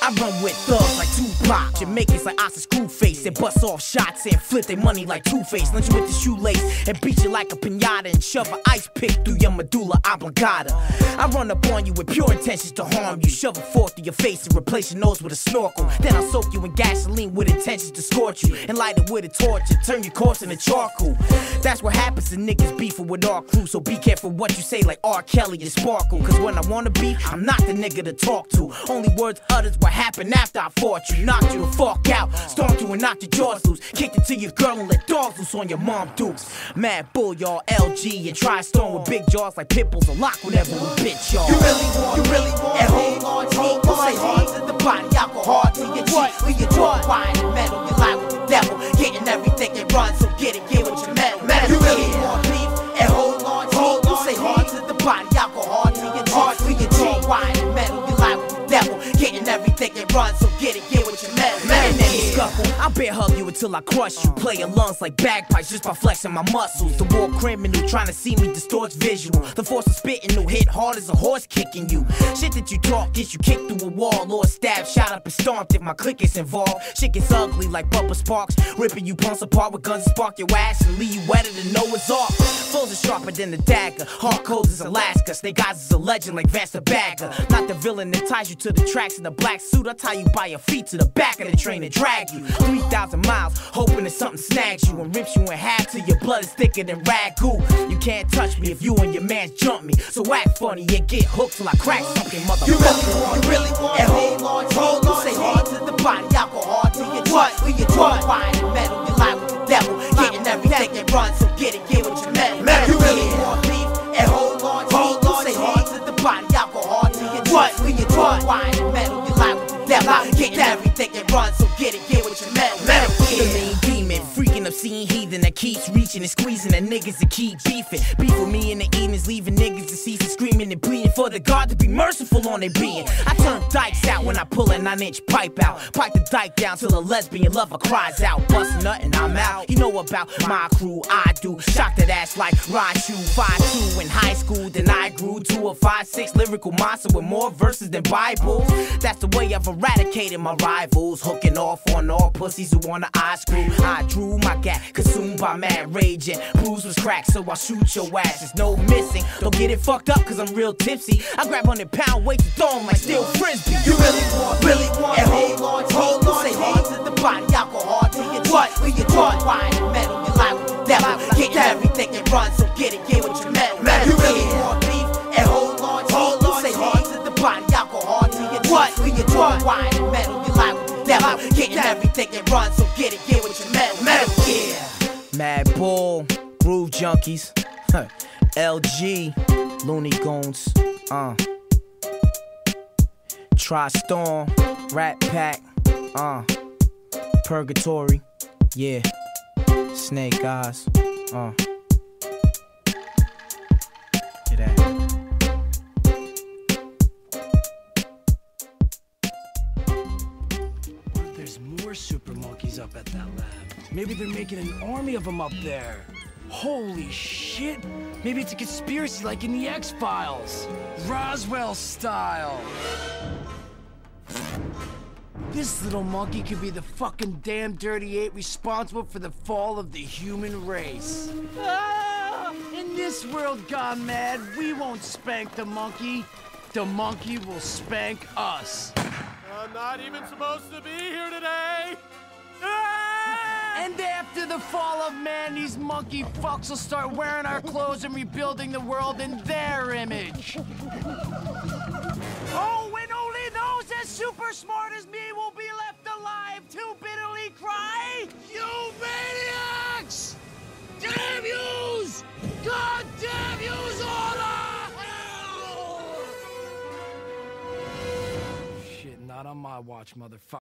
I run with thugs like Tupac, Jamaicans like Oscar Screwface, and bust off shots and flip their money like Two-Face. Lunch you with the shoelace and beat you like a pinata and shove an ice pick through your medulla oblongata. I run up on you with pure intentions to harm you, shove a fork through your face and replace your nose with a snorkel. Then I'll soak you in gasoline with intentions to scorch you and light it with a torch and turn your corpse into charcoal. That's what happens to niggas beefing with our crew, so be careful what you say like R. Kelly and Sparkle. Cause when I wanna beef, I'm not the nigga to talk to. Only words uttered what happened after I fought you. Knocked you the fuck out, stomped you and knocked your jaws loose, kicked it to your girl and let dogs loose on your mom dukes. Mad Bull, y'all, LG, and Tri-Storm with big jaws like pit bulls, a lock whenever we bitch, y'all. You really want, and hold on, don't say hard to the body, I go hard to your cheek. With your jaw wide and metal, you lie with the devil, getting everything that runs, so get with your metal. You really want beef, and hold on, don't say hard to the body, I go hard to your cheek. With your jaw wide and metal, you lie with the devil, getting everything that runs, so get with your metal. And then you scuffle, I'll bear hug you until I crush you. Play your lungs like bagpipes just by flexing my muscles. The war criminal trying to see me distorts visual. The force of spitting who hit hard as a horse kicking you. Shit that you talk gets you kicked through a wall or a stab, shot up and stomped if my clique is involved. Shit gets ugly like Bubba Sparks, ripping you punks apart with guns and spark your ass and leave you wetter than Noah's Ark. Flows are sharper than the dagger, hard cold as Alaska. Snake Eyes is a legend like Vance the Bagger. Not the villain that ties you to the tracks in the black suit. I tie you by your feet to the back of the train and drag you 3,000 miles, hoping that something snags you and rips you in half till your blood is thicker than ragu. You can't touch me if you and your man jump me, so act funny and get hooked till I crack something, motherfucker. You really want, and hold on, say hard to the body, I go hard to your cheek. With your jaw wide and metal, you lie with the devil, getting everything that runs, so get with your metal. You really want beef, and hold on, say hard to the body, I go hard to your cheek. With your jaw wide and metal, you lie with the devil, getting everything that runs, so get with your metal. The main demon, freaking obscene heathen that keeps reaching and squeezing the niggas that keep beefing. Beef with me in the evenings, leaving niggas deceased and screaming and bleeding for the God to be merciful on their being. I turn dikes out when I pull a 9-inch pipe out. Pipe the dike down till a lesbian lover cries out. Bust a nut and I'm out. You know about my crew, I do. Shock that ass like Raichu. 5'2" in high school, then I grew to a 5'6" lyrical monster with more verses than Bibles. That's the way I've eradicated my rivals, hooking off on all pussies who wanna eye screw. I drew my gat, consumed by mad rage, and bruise was cracked, so I shoot your ass. There's no missing. Don't get it fucked up, cause I'm real tipsy. I grab 100-pound weights and throw them like steel frisbee. You really want, and hold on, say hard to the body, I go hard to your cheek. With your jaw wide and metal, you lie with the devil, get everything that runs, so get with your metal. You really want beef, and hold on, say hard to the body, I go hard to your cheek. With your jaw wide and metal, you lie with the devil, getting everything that runs, so get with your metal. Mad Bull, Groove Junkies, LG, Looney Goons, Tri-Storm, Rat Pack, Purgatory, yeah, Snake Eyes, get at it. There's more super monkeys up at that lab. Maybe they're making an army of them up there. Holy shit! Maybe it's a conspiracy like in the X-Files. Roswell style. This little monkey could be the fucking damn Dirty Eight responsible for the fall of the human race. In this world gone mad, we won't spank the monkey. The monkey will spank us. I'm not even supposed to be here today! And after the fall of man, these monkey fucks will start wearing our clothes and rebuilding the world in their image. Oh, and only those as super smart as me will be left alive to bitterly cry, "You maniacs! Damn yous! God damn yous all to hell!" Shit, not on my watch, motherfucker.